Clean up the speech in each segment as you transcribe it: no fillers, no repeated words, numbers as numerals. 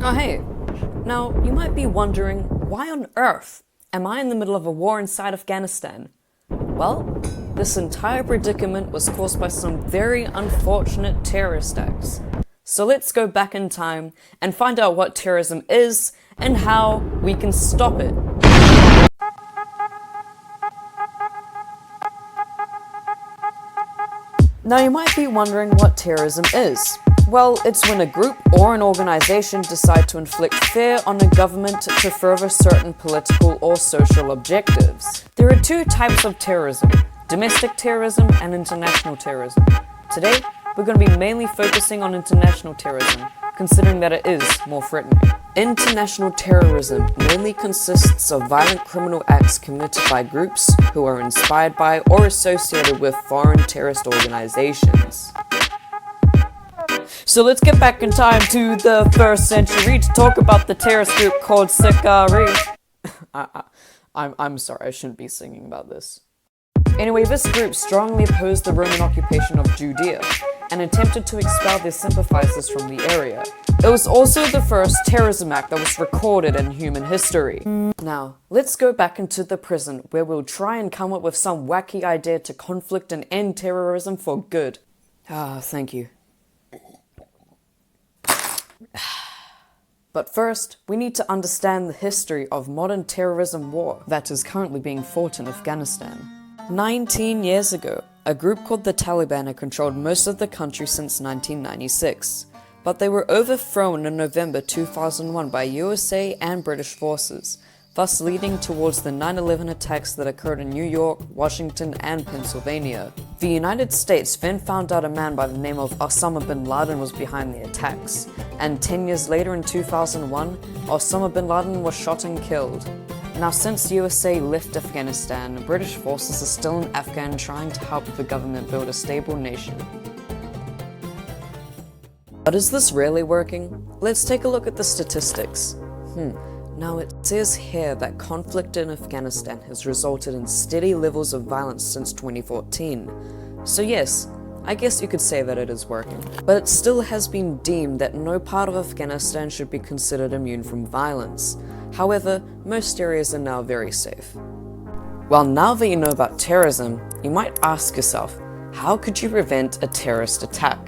Oh hey, now you might be wondering, why on earth am I in the middle of a war inside Afghanistan? Well, this entire predicament was caused by some very unfortunate terrorist acts. So let's go back in time and find out what terrorism is and how we can stop it. Now you might be wondering what terrorism is. Well, it's when a group or an organization decide to inflict fear on a government to further certain political or social objectives. There are two types of terrorism: domestic terrorism and international terrorism. Today, we're going to be mainly focusing on international terrorism, considering that it is more threatening. International terrorism mainly consists of violent criminal acts committed by groups who are inspired by or associated with foreign terrorist organizations. So let's get back in time to the 1st century to talk about the terrorist group called Sicarii. I'm sorry, I shouldn't be singing about this. Anyway, this group strongly opposed the Roman occupation of Judea and attempted to expel their sympathizers from the area. It was also the first terrorism act that was recorded in human history. Now, let's go back into the present, where we'll try and come up with some wacky idea to conflict and end terrorism for good. Thank you. But first, we need to understand the history of modern terrorism war that is currently being fought in Afghanistan. 19 years ago, a group called the Taliban had controlled most of the country since 1996, but they were overthrown in November 2001 by USA and British forces, thus leading towards the 9/11 attacks that occurred in New York, Washington, and Pennsylvania. The United States then found out a man by the name of Osama bin Laden was behind the attacks, and 10 years later in 2001, Osama bin Laden was shot and killed. Now, since USA left Afghanistan, British forces are still in Afghan trying to help the government build a stable nation. But is this really working? Let's take a look at the statistics. Now it says here that conflict in Afghanistan has resulted in steady levels of violence since 2014. So yes, I guess you could say that it is working. But it still has been deemed that no part of Afghanistan should be considered immune from violence. However, most areas are now very safe. Well, now that you know about terrorism, you might ask yourself, how could you prevent a terrorist attack?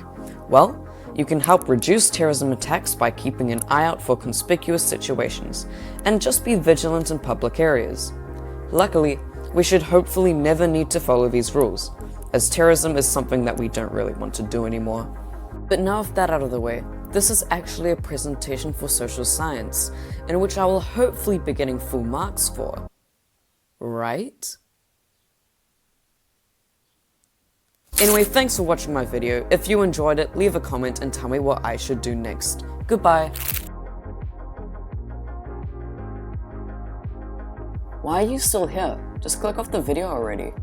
Well, you can help reduce terrorism attacks by keeping an eye out for conspicuous situations, and just be vigilant in public areas. Luckily, we should hopefully never need to follow these rules, as terrorism is something that we don't really want to do anymore. But now with that out of the way, this is actually a presentation for social science, in which I will hopefully be getting full marks for. Right? Anyway, thanks for watching my video. If you enjoyed it, leave a comment and tell me what I should do next. Goodbye. Why are you still here? Just click off the video already.